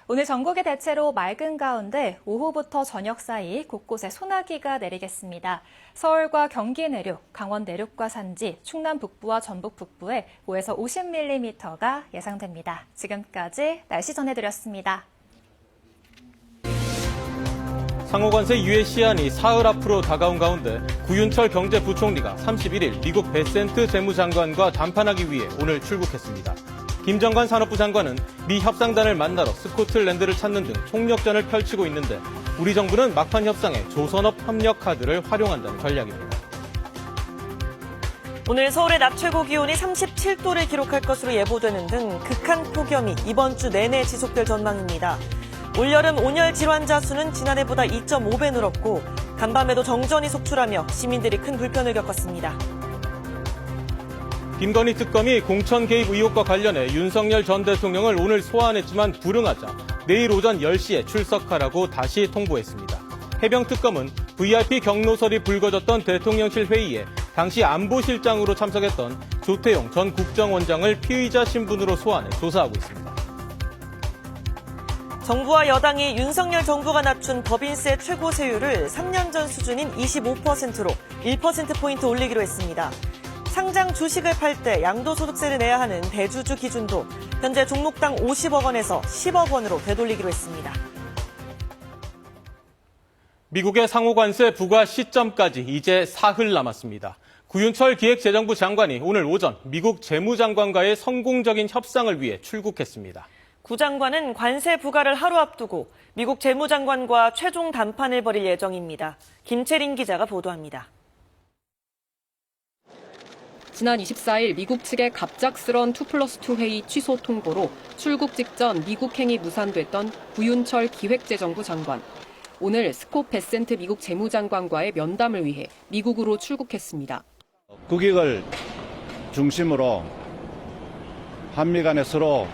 오늘 전국이 대체로 맑은 가운데 오후부터 저녁 사이 곳곳에 소나기가 내리겠습니다. 서울과 경기 내륙, 강원 내륙과 산지, 충남 북부와 전북 북부에 5에서 50mm가 예상됩니다. 지금까지 날씨 전해드렸습니다. 상호관세 유예 시한이 사흘 앞으로 다가온 가운데 구윤철 경제부총리가 31일 미국 베센트 재무장관과 담판하기 위해 오늘 출국했습니다. 김정관 산업부 장관은 미 협상단을 만나러 스코틀랜드를 찾는 등 총력전을 펼치고 있는데 우리 정부는 막판 협상에 조선업 협력 카드를 활용한다는 전략입니다. 오늘 서울의 낮 최고 기온이 37도를 기록할 것으로 예보되는 등 극한 폭염이 이번 주 내내 지속될 전망입니다. 올여름 온열 질환자 수는 지난해보다 2.5배 늘었고 간밤에도 정전이 속출하며 시민들이 큰 불편을 겪었습니다. 김건희 특검이 공천 개입 의혹과 관련해 윤석열 전 대통령을 오늘 소환했지만 불응하자 내일 오전 10시에 출석하라고 다시 통보했습니다. 해병특검은 VIP 경로설이 불거졌던 대통령실 회의에 당시 안보실장으로 참석했던 조태용 전 국정원장을 피의자 신분으로 소환해 조사하고 있습니다. 정부와 여당이 윤석열 정부가 낮춘 법인세 최고 세율을 3년 전 수준인 25%로 1%포인트 올리기로 했습니다. 상장 주식을 팔 때 양도소득세를 내야 하는 대주주 기준도 현재 종목당 50억 원에서 10억 원으로 되돌리기로 했습니다. 미국의 상호관세 부과 시점까지 이제 사흘 남았습니다. 구윤철 기획재정부 장관이 오늘 오전 미국 재무장관과의 성공적인 협상을 위해 출국했습니다. 구 장관은 관세 부과를 하루 앞두고 미국 재무장관과 최종 담판을 벌일 예정입니다. 김채린 기자가 보도합니다. 지난 24일 미국 측의 갑작스런 2+2 회의 취소 통보로 출국 직전 미국행이 무산됐던 구윤철 기획재정부 장관. 오늘 스콧 베센트 미국 재무장관과의 면담을 위해 미국으로 출국했습니다. 국익을 중심으로 한미 간에 서로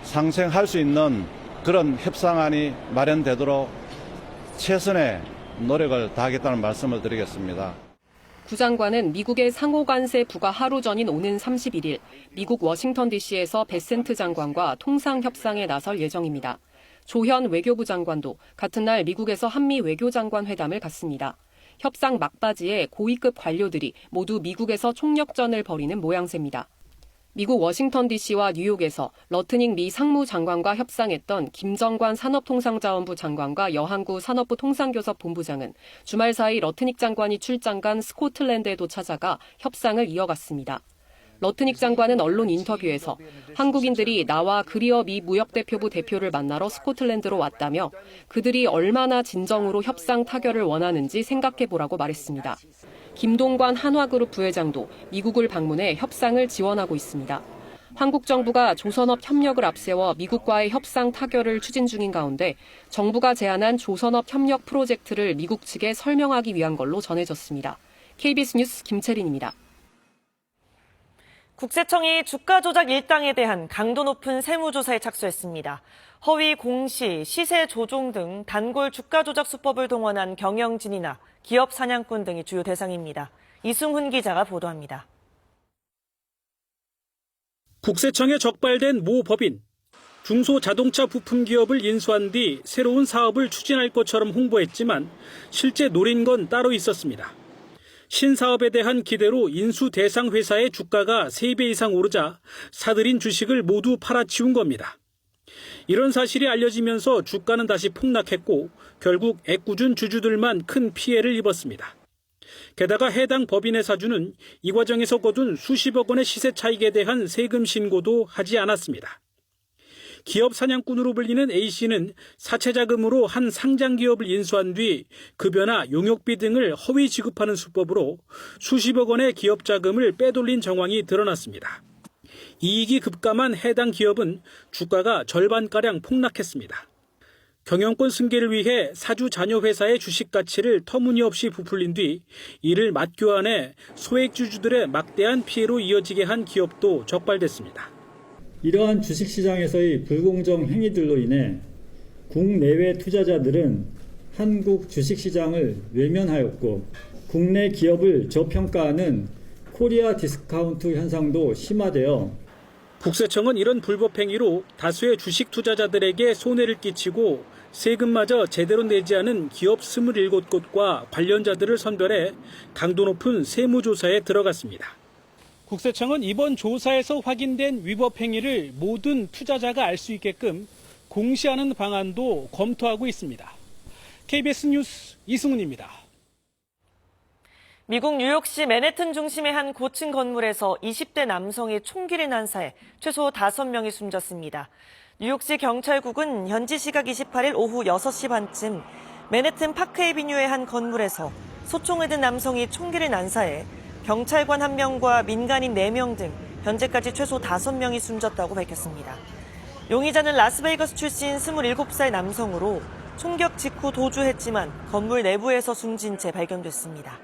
상생할 수 있는 그런 협상안이 마련되도록 최선의 노력을 다하겠다는 말씀을 드리겠습니다. 구 장관은 미국의 상호관세 부과 하루 전인 오는 31일 미국 워싱턴 DC에서 베센트 장관과 통상협상에 나설 예정입니다. 조현 외교부 장관도 같은 날 미국에서 한미 외교장관 회담을 갖습니다. 협상 막바지에 고위급 관료들이 모두 미국에서 총력전을 벌이는 모양새입니다. 미국 워싱턴 DC와 뉴욕에서 러트닝 미 상무장관과 협상했던 김정관 산업통상자원부 장관과 여한구 산업부 통상교섭 본부장은 주말 사이 러트닉 장관이 출장 간 스코틀랜드에도 찾아가 협상을 이어갔습니다. 러트닉 장관은 언론 인터뷰에서 한국인들이 나와 그리어 미 무역대표부 대표를 만나러 스코틀랜드로 왔다며 그들이 얼마나 진정으로 협상 타결을 원하는지 생각해보라고 말했습니다. 김동관 한화그룹 부회장도 미국을 방문해 협상을 지원하고 있습니다. 한국 정부가 조선업 협력을 앞세워 미국과의 협상 타결을 추진 중인 가운데 정부가 제안한 조선업 협력 프로젝트를 미국 측에 설명하기 위한 걸로 전해졌습니다. KBS 뉴스 김채린입니다. 국세청이 주가 조작 일당에 대한 강도 높은 세무조사에 착수했습니다. 허위 공시, 시세 조종 등 단골 주가 조작 수법을 동원한 경영진이나 기업 사냥꾼 등이 주요 대상입니다. 이승훈 기자가 보도합니다. 국세청에 적발된 모 법인, 중소자동차 부품 기업을 인수한 뒤 새로운 사업을 추진할 것처럼 홍보했지만 실제 노린 건 따로 있었습니다. 신사업에 대한 기대로 인수 대상 회사의 주가가 3배 이상 오르자 사들인 주식을 모두 팔아치운 겁니다. 이런 사실이 알려지면서 주가는 다시 폭락했고 결국 애꿎은 주주들만 큰 피해를 입었습니다. 게다가 해당 법인의 사주는 이 과정에서 거둔 수십억 원의 시세 차익에 대한 세금 신고도 하지 않았습니다. 기업 사냥꾼으로 불리는 A씨는 사채 자금으로 한 상장 기업을 인수한 뒤 급여나 용역비 등을 허위 지급하는 수법으로 수십억 원의 기업 자금을 빼돌린 정황이 드러났습니다. 이익이 급감한 해당 기업은 주가가 절반가량 폭락했습니다. 경영권 승계를 위해 사주 자녀 회사의 주식 가치를 터무니없이 부풀린 뒤 이를 맞교환해 소액주주들의 막대한 피해로 이어지게 한 기업도 적발됐습니다. 이러한 주식시장에서의 불공정 행위들로 인해 국내외 투자자들은 한국 주식시장을 외면하였고 국내 기업을 저평가하는 코리아 디스카운트 현상도 심화되어 국세청은 이런 불법 행위로 다수의 주식 투자자들에게 손해를 끼치고 세금마저 제대로 내지 않은 기업 27곳과 관련자들을 선별해 강도 높은 세무조사에 들어갔습니다. 국세청은 이번 조사에서 확인된 위법 행위를 모든 투자자가 알 수 있게끔 공시하는 방안도 검토하고 있습니다. KBS 뉴스 이승훈입니다. 미국 뉴욕시 맨해튼 중심의 한 고층 건물에서 20대 남성이 총기를 난사해 최소 5명이 숨졌습니다. 뉴욕시 경찰국은 현지 시각 28일 오후 6시 반쯤 맨해튼 파크에비뉴의 한 건물에서 소총을 든 남성이 총기를 난사해 경찰관 1명과 민간인 4명 등 현재까지 최소 5명이 숨졌다고 밝혔습니다. 용의자는 라스베이거스 출신 27살 남성으로 총격 직후 도주했지만 건물 내부에서 숨진 채 발견됐습니다.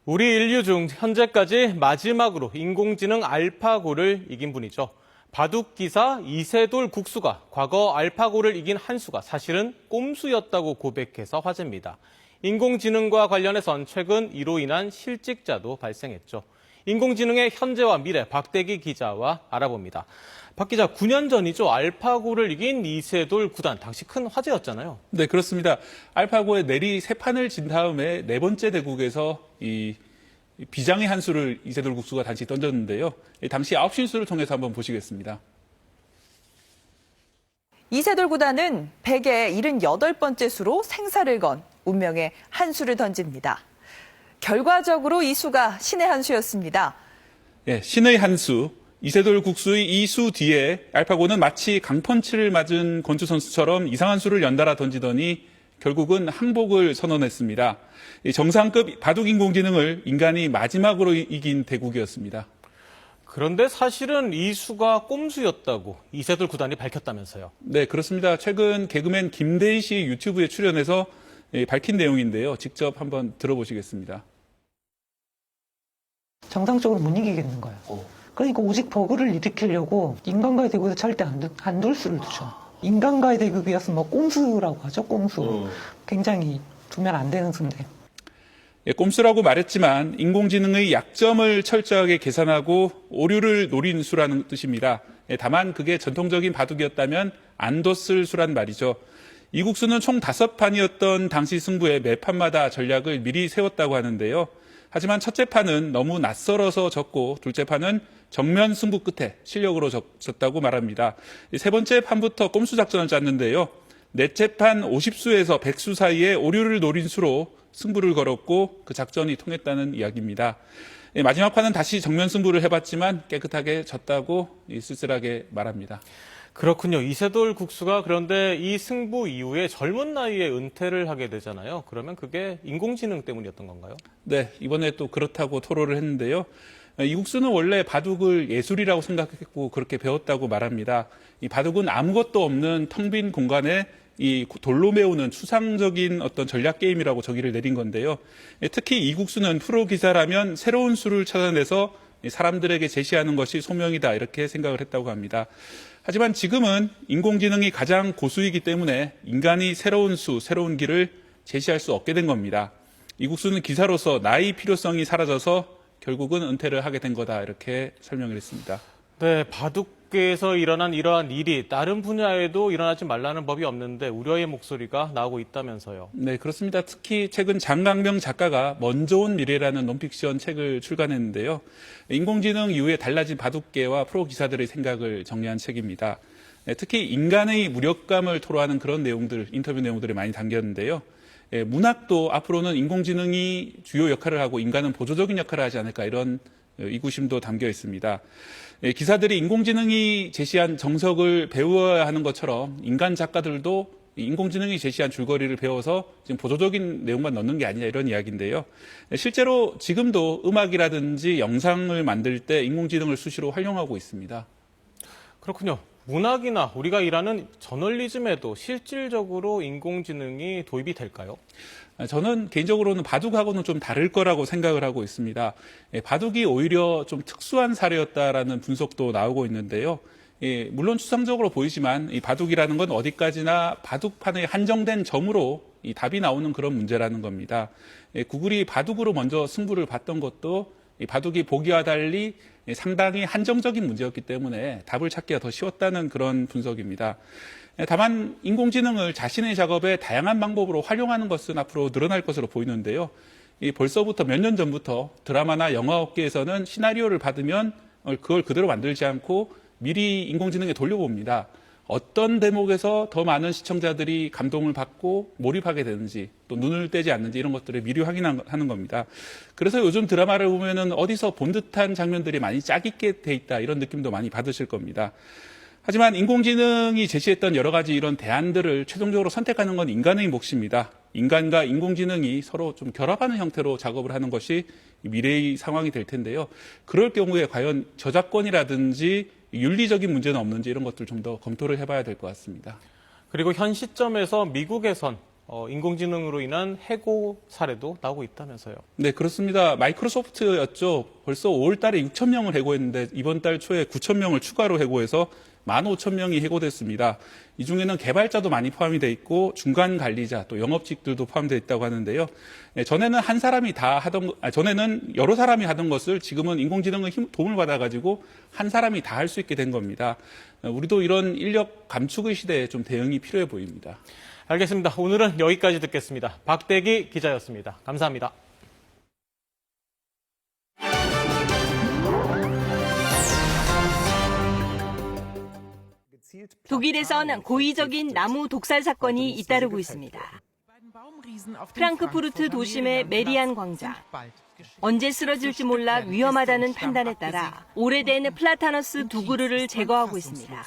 우리 인류 중 현재까지 마지막으로 인공지능 알파고를 이긴 분이죠. 바둑기사 이세돌 국수가 과거 알파고를 이긴 한 수가 사실은 꼼수였다고 고백해서 화제입니다. 인공지능과 관련해선 최근 이로 인한 실직자도 발생했죠. 인공지능의 현재와 미래 박대기 기자와 알아봅니다. 박 기자, 9년 전이죠. 알파고를 이긴 이세돌 구단, 당시 큰 화제였잖아요. 네, 그렇습니다. 알파고의 내리 3판을 진 다음에 4번째 대국에서 이 비장의 한 수를 이세돌 국수가 다시 던졌는데요. 당시 9신수를 통해서 한번 보시겠습니다. 이세돌 구단은 100에 78번째 수로 생사를 건 운명의 한 수를 던집니다. 결과적으로 이 수가 신의 한 수였습니다. 예, 신의 한 수. 이세돌 국수의 이 수 뒤에 알파고는 마치 강펀치를 맞은 권투 선수처럼 이상한 수를 연달아 던지더니 결국은 항복을 선언했습니다. 정상급 바둑 인공지능을 인간이 마지막으로 이긴 대국이었습니다. 그런데 사실은 이 수가 꼼수였다고 이세돌 구단이 밝혔다면서요. 네, 그렇습니다. 최근 개그맨 김대희 씨 유튜브에 출연해서 밝힌 내용인데요. 직접 한번 들어보시겠습니다. 정상적으로 못 이기겠는 거예요. 그러니까 오직 버그를 일으키려고 인간과의 대국에서 절대 안 둘 수를 두죠. 인간과의 대국이어서 뭐 꼼수라고 하죠, 꼼수. 굉장히 두면 안 되는 수인데. 예, 꼼수라고 말했지만 인공지능의 약점을 철저하게 계산하고 오류를 노린 수라는 뜻입니다. 예, 다만 그게 전통적인 바둑이었다면 안 뒀을 수란 말이죠. 이 국수는 총 5판이었던 당시 승부에 매 판마다 전략을 미리 세웠다고 하는데요. 하지만 첫째 판은 너무 낯설어서 졌고 둘째 판은 정면 승부 끝에 실력으로 졌다고 말합니다. 세 번째 판부터 꼼수 작전을 짰는데요. 넷째 판 50수에서 100수 사이에 오류를 노린 수로 승부를 걸었고 그 작전이 통했다는 이야기입니다. 마지막 판은 다시 정면 승부를 해봤지만 깨끗하게 졌다고 쓸쓸하게 말합니다. 그렇군요. 이세돌 국수가 그런데 이 승부 이후에 젊은 나이에 은퇴를 하게 되잖아요. 그러면 그게 인공지능 때문이었던 건가요? 네, 이번에 또 그렇다고 토로를 했는데요. 이 국수는 원래 바둑을 예술이라고 생각했고 그렇게 배웠다고 말합니다. 이 바둑은 아무것도 없는 텅 빈 공간에 이 돌로 메우는 추상적인 어떤 전략 게임이라고 저기를 내린 건데요. 특히 이 국수는 프로 기사라면 새로운 수를 찾아내서 사람들에게 제시하는 것이 소명이다 이렇게 생각을 했다고 합니다. 하지만 지금은 인공지능이 가장 고수이기 때문에 인간이 새로운 수, 새로운 길을 제시할 수 없게 된 겁니다. 이 국수는 기사로서 나의 필요성이 사라져서 결국은 은퇴를 하게 된 거다 이렇게 설명을 했습니다. 네, 바둑계에서 일어난 이러한 일이 다른 분야에도 일어나지 말라는 법이 없는데 우려의 목소리가 나오고 있다면서요. 네, 그렇습니다. 특히 최근 장강명 작가가 먼저 온 미래라는 논픽션 책을 출간했는데요. 인공지능 이후에 달라진 바둑계와 프로 기사들의 생각을 정리한 책입니다. 네, 특히 인간의 무력감을 토로하는 그런 내용들, 인터뷰 내용들이 많이 담겼는데요. 문학도 앞으로는 인공지능이 주요 역할을 하고 인간은 보조적인 역할을 하지 않을까 이런 의구심도 담겨 있습니다. 기사들이 인공지능이 제시한 정석을 배워야 하는 것처럼 인간 작가들도 인공지능이 제시한 줄거리를 배워서 지금 보조적인 내용만 넣는 게 아니냐 이런 이야기인데요. 실제로 지금도 음악이라든지 영상을 만들 때 인공지능을 수시로 활용하고 있습니다. 그렇군요. 문학이나 우리가 일하는 저널리즘에도 실질적으로 인공지능이 도입이 될까요? 저는 개인적으로는 바둑하고는 좀 다를 거라고 생각을 하고 있습니다. 바둑이 오히려 좀 특수한 사례였다라는 분석도 나오고 있는데요. 물론 추상적으로 보이지만 이 바둑이라는 건 어디까지나 바둑판의 한정된 점으로 이 답이 나오는 그런 문제라는 겁니다. 구글이 바둑으로 먼저 승부를 봤던 것도 이 바둑이 보기와 달리 상당히 한정적인 문제였기 때문에 답을 찾기가 더 쉬웠다는 그런 분석입니다. 다만 인공지능을 자신의 작업에 다양한 방법으로 활용하는 것은 앞으로 늘어날 것으로 보이는데요. 벌써부터 몇 년 전부터 드라마나 영화 업계에서는 시나리오를 받으면 그걸 그대로 만들지 않고 미리 인공지능에 돌려봅니다. 어떤 대목에서 더 많은 시청자들이 감동을 받고 몰입하게 되는지 또 눈을 떼지 않는지 이런 것들을 미리 확인하는 겁니다. 그래서 요즘 드라마를 보면은 어디서 본 듯한 장면들이 많이 짝있게 돼 있다 이런 느낌도 많이 받으실 겁니다. 하지만 인공지능이 제시했던 여러 가지 이런 대안들을 최종적으로 선택하는 건 인간의 몫입니다. 인간과 인공지능이 서로 좀 결합하는 형태로 작업을 하는 것이 미래의 상황이 될 텐데요. 그럴 경우에 과연 저작권이라든지 윤리적인 문제는 없는지 이런 것들 좀 더 검토를 해봐야 될 것 같습니다. 그리고 현 시점에서 미국에선 인공지능으로 인한 해고 사례도 나오고 있다면서요. 네, 그렇습니다. 마이크로소프트였죠. 벌써 5월 달에 6천 명을 해고했는데 이번 달 초에 9천 명을 추가로 해고해서 15,000명이 해고됐습니다. 이 중에는 개발자도 많이 포함이 돼 있고 중간 관리자 또 영업직들도 포함되어 있다고 하는데요. 전에는 전에는 여러 사람이 하던 것을 지금은 인공지능의 도움을 받아가지고 한 사람이 다 할 수 있게 된 겁니다. 우리도 이런 인력 감축의 시대에 좀 대응이 필요해 보입니다. 알겠습니다. 오늘은 여기까지 듣겠습니다. 박대기 기자였습니다. 감사합니다. 독일에선 고의적인 나무 독살 사건이 잇따르고 있습니다. 프랑크푸르트 도심의 메리안 광장. 언제 쓰러질지 몰라 위험하다는 판단에 따라 오래된 플라타너스 두 그루를 제거하고 있습니다.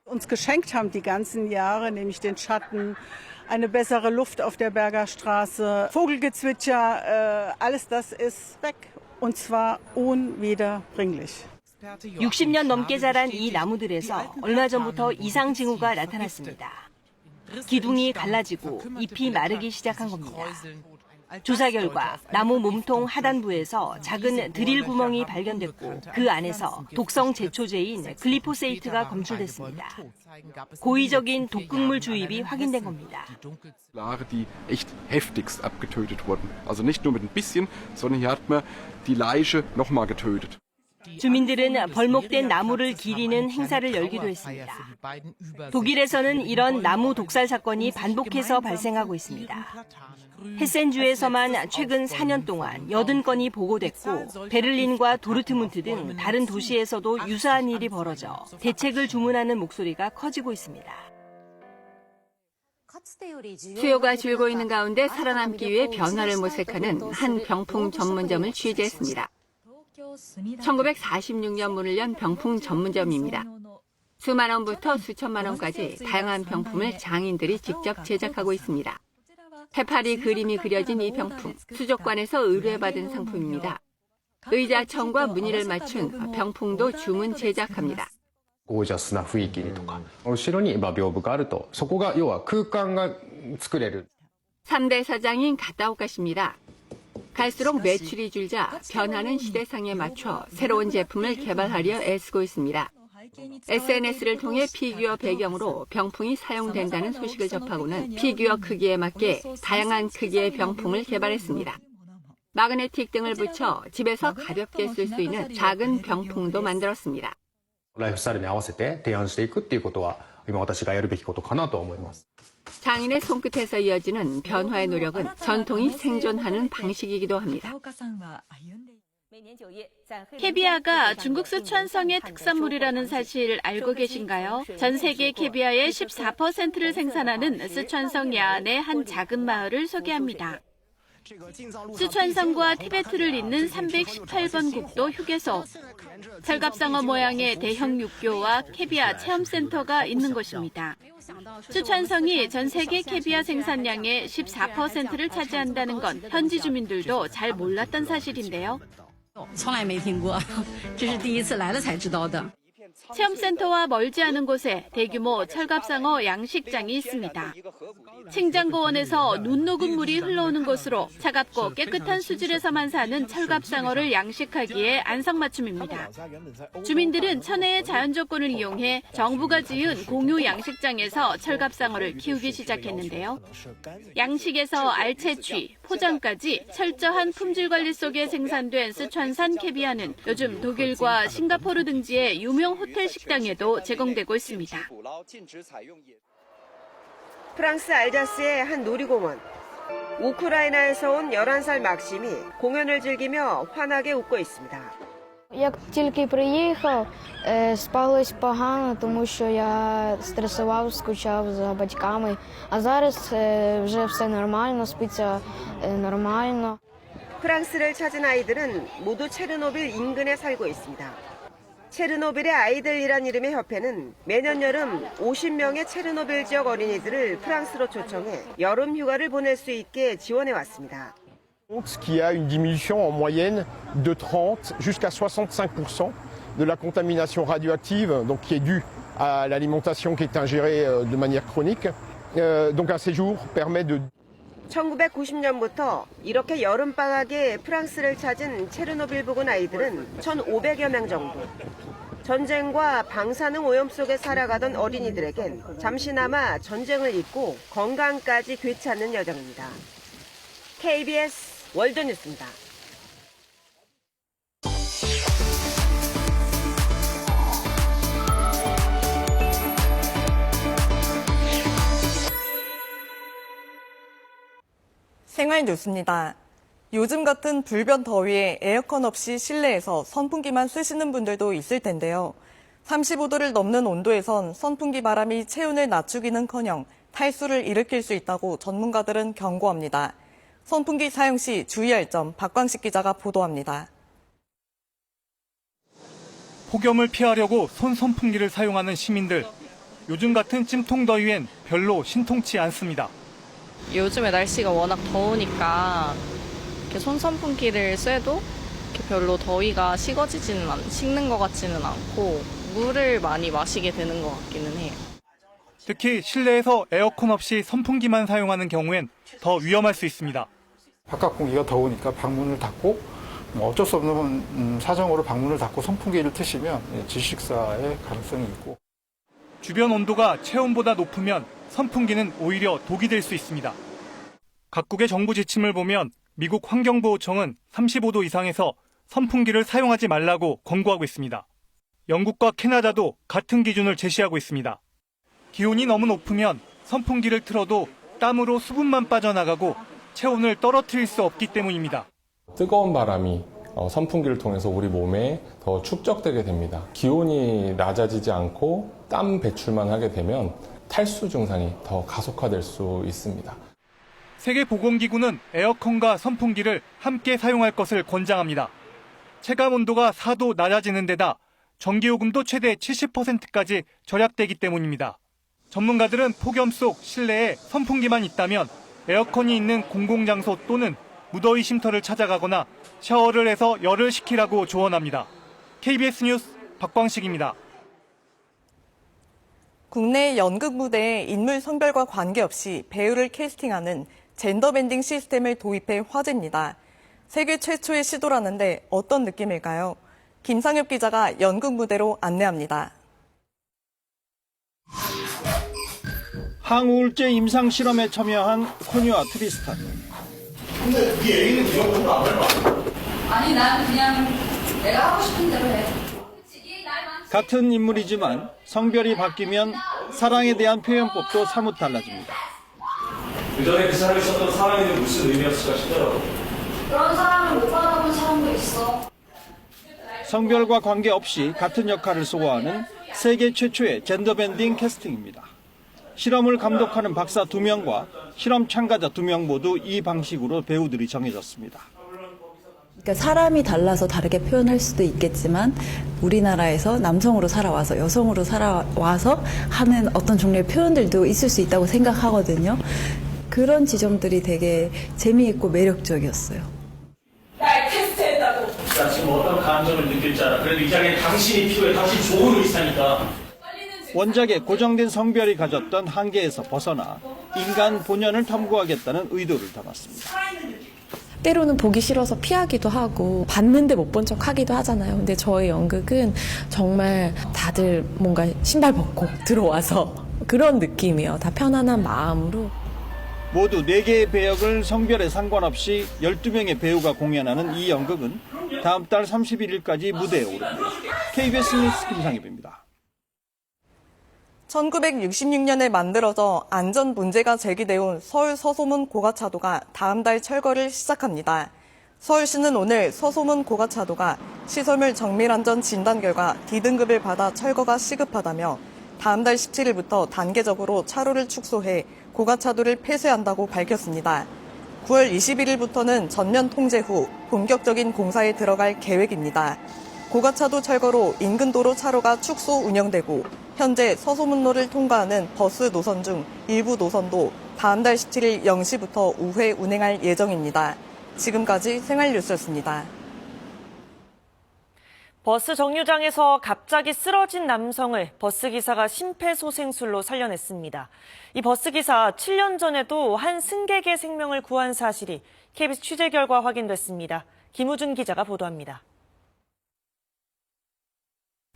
uns geschenkt haben die ganzen Jahre, nämlich den Schatten, eine bessere Luft auf der Berger Straße, Vogelgezwitscher, alles das ist weg und zwar unwiederbringlich. 60년 넘게 자란 이 나무들에서 얼마 전부터 이상 징후가 나타났습니다. 기둥이 갈라지고 잎이 마르기 시작한 겁니다. 조사 결과 나무 몸통 하단부에서 작은 드릴 구멍이 발견됐고 그 안에서 독성 제초제인 글리포세이트가 검출됐습니다. 고의적인 독극물 주입이 확인된 겁니다. die echt heftigst abgetötet wurden. Also nicht nur mit ein bisschen, sondern hier hat man die Leiche nochmal getötet. 주민들은 벌목된 나무를 기리는 행사를 열기도 했습니다. 독일에서는 이런 나무 독살 사건이 반복해서 발생하고 있습니다. 헤센주에서만 최근 4년 동안 80건이 보고됐고 베를린과 도르트문트 등 다른 도시에서도 유사한 일이 벌어져 대책을 주문하는 목소리가 커지고 있습니다. 수요가 줄고 있는 가운데 살아남기 위해 변화를 모색하는 한 병풍 전문점을 취재했습니다. 1946년 문을 연 병풍 전문점입니다. 수만 원부터 수천만 원까지 다양한 병품을 장인들이 직접 제작하고 있습니다. 해파리 그림이 그려진 이 병풍, 수족관에서 의뢰받은 상품입니다. 의자천과 무늬를 맞춘 병풍도 주문 제작합니다. ゴージャスな雰囲気にとか、後ろに屏風があると、そこが要は空間が作れる。 3대 사장인 가타오카 씨입니다. 갈수록 매출이 줄자 변하는 시대상에 맞춰 새로운 제품을 개발하려 애쓰고 있습니다. SNS를 통해 피규어 배경으로 병풍이 사용된다는 소식을 접하고는 피규어 크기에 맞게 다양한 크기의 병풍을 개발했습니다. 마그네틱 등을 붙여 집에서 가볍게 쓸 수 있는 작은 병풍도 만들었습니다. ライフスタイルに合わせて提案していくっていうことは今私がやるべきことかなと思います。 장인의 손끝에서 이어지는 변화의 노력은 전통이 생존하는 방식이기도 합니다. 캐비아가 중국 쓰촨성의 특산물이라는 사실 알고 계신가요? 전 세계 캐비아의 14%를 생산하는 쓰촨성 야안의 한 작은 마을을 소개합니다. 쓰촨성과 티베트를 잇는 318번 국도 휴게소. 철갑상어 모양의 대형 육교와 캐비아 체험센터가 있는 곳입니다. 쓰촨성이 전 세계 캐비아 생산량의 14%를 차지한다는 건 현지 주민들도 잘 몰랐던 사실인데요. 체험센터와 멀지 않은 곳에 대규모 철갑상어 양식장이 있습니다. 칭장고원에서 눈 녹은 물이 흘러오는 곳으로 차갑고 깨끗한 수질에서만 사는 철갑상어를 양식하기에 안성맞춤입니다. 주민들은 천혜의 자연 조건을 이용해 정부가 지은 공유 양식장에서 철갑상어를 키우기 시작했는데요. 양식에서 알채취, 포장까지 철저한 품질 관리 속에 생산된 스촨산 캐비아는 요즘 독일과 싱가포르 등지의 유명 호텔 식당에도 제공되고 있습니다. 프랑스 알자스의 한 놀이공원. 우크라이나에서 온 11살 막심이 공연을 즐기며 환하게 웃고 있습니다. Як тільки приїхав, спалось погано, тому що я стресував, скучав за батьками. А зараз вже все нормально, спиться нормально. 프랑스를 찾은 아이들은 모두 체르노빌 인근에 살고 있습니다. 체르노빌의 아이들이란 이름의 협회는 매년 여름 50명의 체르노빌 지역 어린이들을 프랑스로 초청해 여름 휴가를 보낼 수 있게 지원해 왔습니다. Qui a une diminution en moyenne de 30 jusqu'à 65% de la contamination radioactive, donc qui est due à l'alimentation qui est ingérée de manière chronique. Donc un séjour permet de 1990년부터 이렇게 여름방학에 프랑스를 찾은 체르노빌 부근 아이들은 1,500여 명 정도. 전쟁과 방사능 오염 속에 살아가던 어린이들에겐 잠시나마 전쟁을 잊고 건강까지 되찾는 여정입니다. KBS 월드뉴스입니다. 생활 뉴스입니다. 요즘 같은 불변 더위에 에어컨 없이 실내에서 선풍기만 쓰시는 분들도 있을 텐데요. 35도를 넘는 온도에선 선풍기 바람이 체온을 낮추기는커녕 탈수를 일으킬 수 있다고 전문가들은 경고합니다. 선풍기 사용 시 주의할 점 박광식 기자가 보도합니다. 폭염을 피하려고 선풍기를 사용하는 시민들. 요즘 같은 찜통 더위엔 별로 신통치 않습니다. 요즘에 날씨가 워낙 더우니까 이렇게 손선풍기를 쐬도 이렇게 별로 더위가 식는 것 같지는 않고 물을 많이 마시게 되는 것 같기는 해요. 특히 실내에서 에어컨 없이 선풍기만 사용하는 경우엔 더 위험할 수 있습니다. 바깥 공기가 더우니까 방문을 닫고 어쩔 수 없는 사정으로 방문을 닫고 선풍기를 트시면 질식사의 가능성이 있고. 주변 온도가 체온보다 높으면 선풍기는 오히려 독이 될 수 있습니다. 각국의 정부 지침을 보면 미국 환경보호청은 35도 이상에서 선풍기를 사용하지 말라고 권고하고 있습니다. 영국과 캐나다도 같은 기준을 제시하고 있습니다. 기온이 너무 높으면 선풍기를 틀어도 땀으로 수분만 빠져나가고 체온을 떨어뜨릴 수 없기 때문입니다. 뜨거운 바람이 선풍기를 통해서 우리 몸에 더 축적되게 됩니다. 기온이 낮아지지 않고 땀 배출만 하게 되면 탈수 증상이 더 가속화될 수 있습니다. 세계보건기구는 에어컨과 선풍기를 함께 사용할 것을 권장합니다. 체감 온도가 4도 낮아지는 데다 전기요금도 최대 70%까지 절약되기 때문입니다. 전문가들은 폭염 속 실내에 선풍기만 있다면 에어컨이 있는 공공장소 또는 무더위 쉼터를 찾아가거나 샤워를 해서 열을 식히라고 조언합니다. KBS 뉴스 박광식입니다. 국내 연극 무대에 인물 성별과 관계없이 배우를 캐스팅하는 젠더 밴딩 시스템을 도입해 화제입니다. 세계 최초의 시도라는데 어떤 느낌일까요? 김상엽 기자가 연극 무대로 안내합니다. 항우울제 임상실험에 참여한 코니와 트리스탄. 근데 네 애기는 이런 것도 안 닮아. 아니 난 그냥 내가 하고 싶은 대로 해. 같은 인물이지만 성별이 바뀌면 사랑에 대한 표현법도 사뭇 달라집니다. 그전에 그 사람이 썼던 사랑에는 무슨 의미였을까 싶더라고. 그런 사람을 못 받아본 사람도 있어. 성별과 관계없이 같은 역할을 소화하는 세계 최초의 젠더 밴딩 캐스팅입니다. 실험을 감독하는 박사 2명과 실험 참가자 2명 모두 이 방식으로 배우들이 정해졌습니다. 그러니까 사람이 달라서 다르게 표현할 수도 있겠지만 우리나라에서 남성으로 살아와서 여성으로 살아와서 하는 어떤 종류의 표현들도 있을 수 있다고 생각하거든요. 그런 지점들이 되게 재미있고 매력적이었어요. 날 테스트했다고. 자, 지금 어떤 감정을 느낄 줄 알아. 그래도 이 자리에 당신이 필요해. 당신 좋은 의사니까. 원작의 고정된 성별이 가졌던 한계에서 벗어나 인간 본연을 탐구하겠다는 의도를 담았습니다. 때로는 보기 싫어서 피하기도 하고 봤는데 못 본 척 하기도 하잖아요. 근데 저의 연극은 정말 다들 뭔가 신발 벗고 들어와서 그런 느낌이에요. 다 편안한 마음으로. 모두 4개의 배역을 성별에 상관없이 12명의 배우가 공연하는 이 연극은 다음 달 31일까지 무대에 오릅니다. KBS 뉴스 김상엽입니다. 1966년에 만들어져 안전 문제가 제기되온 서울 서소문 고가차도가 다음 달 철거를 시작합니다. 서울시는 오늘 서소문 고가차도가 시설물 정밀안전 진단 결과 D등급을 받아 철거가 시급하다며 다음 달 17일부터 단계적으로 차로를 축소해 고가차도를 폐쇄한다고 밝혔습니다. 9월 21일부터는 전면 통제 후 본격적인 공사에 들어갈 계획입니다. 고가차도 철거로 인근 도로 차로가 축소 운영되고 현재 서소문로를 통과하는 버스 노선 중 일부 노선도 다음 달 17일 0시부터 우회 운행할 예정입니다. 지금까지 생활뉴스였습니다. 버스 정류장에서 갑자기 쓰러진 남성을 버스기사가 심폐소생술로 살려냈습니다. 이 버스기사 7년 전에도 한 승객의 생명을 구한 사실이 KBS 취재 결과 확인됐습니다. 김우준 기자가 보도합니다.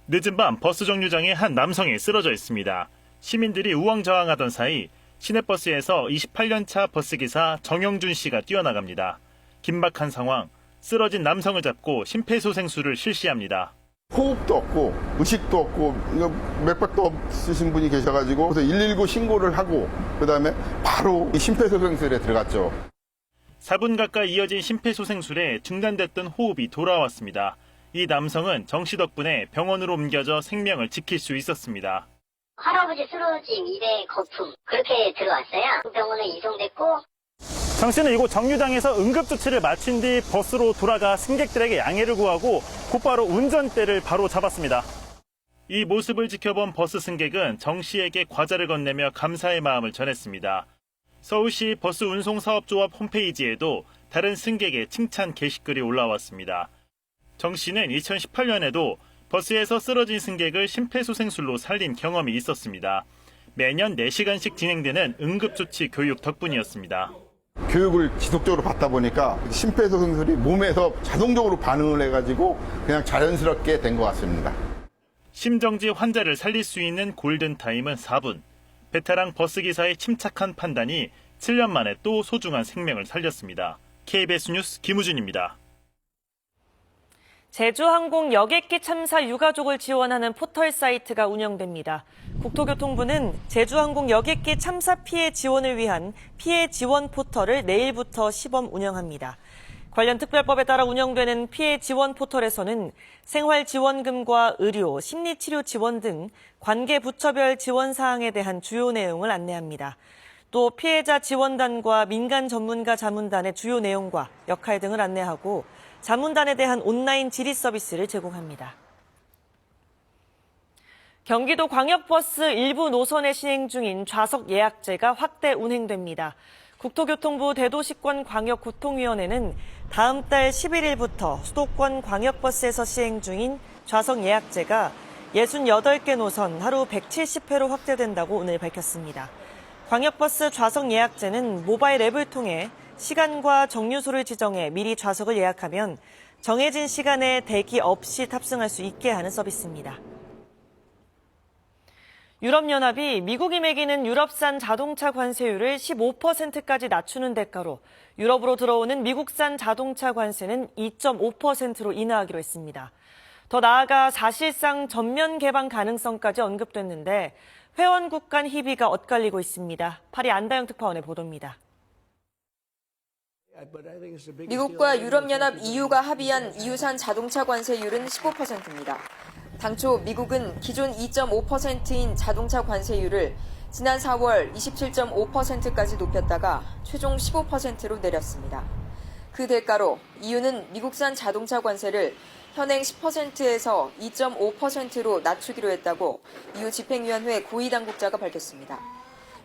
늦은 밤 버스 정류장에 한 남성이 쓰러져 있습니다. 시민들이 우왕좌왕하던 사이 시내버스에서 28년차 버스기사 정영준 씨가 뛰어나갑니다. 긴박한 상황, 쓰러진 남성을 잡고 심폐소생술을 실시합니다. 호흡도 없고 의식도 없고 맥박도 없으신 분이 계셔가지고 그래서 119 신고를 하고 그다음에 바로 심폐소생술에 들어갔죠. 4분 가까이 이어진 심폐소생술에 중단됐던 호흡이 돌아왔습니다. 이 남성은 정 씨 덕분에 병원으로 옮겨져 생명을 지킬 수 있었습니다. 할아버지 쓰러짐, 이대 거품 그렇게 들어왔어요. 병원에 이송됐고 정 씨는 이곳 정류장에서 응급조치를 마친 뒤 버스로 돌아가 승객들에게 양해를 구하고 곧바로 운전대를 바로 잡았습니다. 이 모습을 지켜본 버스 승객은 정 씨에게 과자를 건네며 감사의 마음을 전했습니다. 서울시 버스 운송사업조합 홈페이지에도 다른 승객의 칭찬 게시글이 올라왔습니다. 정 씨는 2018년에도 버스에서 쓰러진 승객을 심폐소생술로 살린 경험이 있었습니다. 매년 4시간씩 진행되는 응급조치 교육 덕분이었습니다. 교육을 지속적으로 받다 보니까 심폐소생술이 몸에서 자동적으로 반응을 해가지고 그냥 자연스럽게 된 것 같습니다. 심정지 환자를 살릴 수 있는 골든타임은 4분. 베테랑 버스기사의 침착한 판단이 7년 만에 또 소중한 생명을 살렸습니다. KBS 뉴스 김우준입니다. 제주항공 여객기 참사 유가족을 지원하는 포털 사이트가 운영됩니다. 국토교통부는 제주항공 여객기 참사 피해 지원을 위한 피해 지원 포털을 내일부터 시범 운영합니다. 관련 특별법에 따라 운영되는 피해 지원 포털에서는 생활지원금과 의료, 심리치료 지원 등 관계 부처별 지원 사항에 대한 주요 내용을 안내합니다. 또 피해자 지원단과 민간 전문가 자문단의 주요 내용과 역할 등을 안내하고 자문단에 대한 온라인 질의 서비스를 제공합니다. 경기도 광역버스 일부 노선에 시행 중인 좌석 예약제가 확대 운행됩니다. 국토교통부 대도시권 광역교통위원회는 다음 달 11일부터 수도권 광역버스에서 시행 중인 좌석 예약제가 68개 노선 하루 170회로 확대된다고 오늘 밝혔습니다. 광역버스 좌석 예약제는 모바일 앱을 통해 시간과 정류소를 지정해 미리 좌석을 예약하면 정해진 시간에 대기 없이 탑승할 수 있게 하는 서비스입니다. 유럽연합이 미국이 매기는 유럽산 자동차 관세율을 15%까지 낮추는 대가로 유럽으로 들어오는 미국산 자동차 관세는 2.5%로 인하하기로 했습니다. 더 나아가 사실상 전면 개방 가능성까지 언급됐는데 회원국 간 희비가 엇갈리고 있습니다. 파리 안다영 특파원의 보도입니다. 미국과 유럽연합 EU가 합의한 EU산 자동차 관세율은 15%입니다. 당초 미국은 기존 2.5%인 자동차 관세율을 지난 4월 27.5%까지 높였다가 최종 15%로 내렸습니다. 그 대가로 EU는 미국산 자동차 관세를 현행 10%에서 2.5%로 낮추기로 했다고 EU 집행위원회 고위 당국자가 밝혔습니다.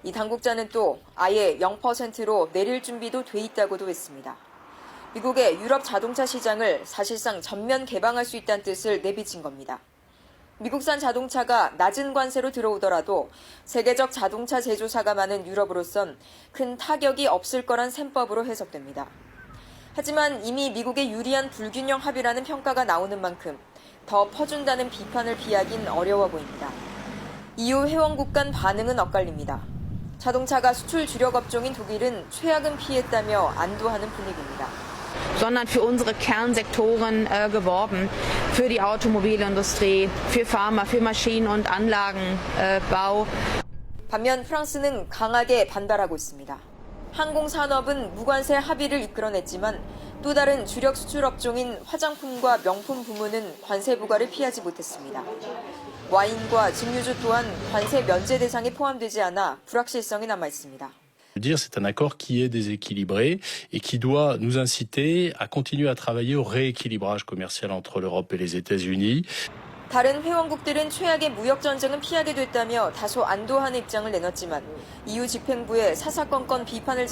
이 당국자는 또 아예 0%로 내릴 준비도 돼 있다고도 했습니다. 미국의 유럽 자동차 시장을 사실상 전면 개방할 수 있다는 뜻을 내비친 겁니다. 미국산 자동차가 낮은 관세로 들어오더라도 세계적 자동차 제조사가 많은 유럽으로선 큰 타격이 없을 거란 셈법으로 해석됩니다. 하지만 이미 미국의 유리한 불균형 합의라는 평가가 나오는 만큼 더 퍼준다는 비판을 피하긴 어려워 보입니다. EU 회원국 간 반응은 엇갈립니다. 자동차가 수출 주력 업종인 독일은 최악은 피했다며 안도하는 분위기입니다. sondern für unsere Kernsektoren geworben, für die Automobilindustrie, für Pharma, für Maschinen- und Anlagenbau. 반면 프랑스는 강하게 반발하고 있습니다. 항공산업은 무관세 합의를 이끌어냈지만 또 다른 주력 수출 업종인 화장품과 명품 부문은 관세 부과를 피하지 못했습니다. 와인과 증류주 또한 관세 면제 대상에 포함되지 않아 불확실성이 남아 있습니다. C'est un accord qui est déséquilibré et qui doit nous inciter à continuer à travailler au rééquilibrage commercial entre l'Europe et les États-Unis. 다른 회원국들은 최악의 무역 전쟁은 피하게 됐다며 다소 안도하는 입장을 내놨지만 EU 집행부의 사사건건 비판을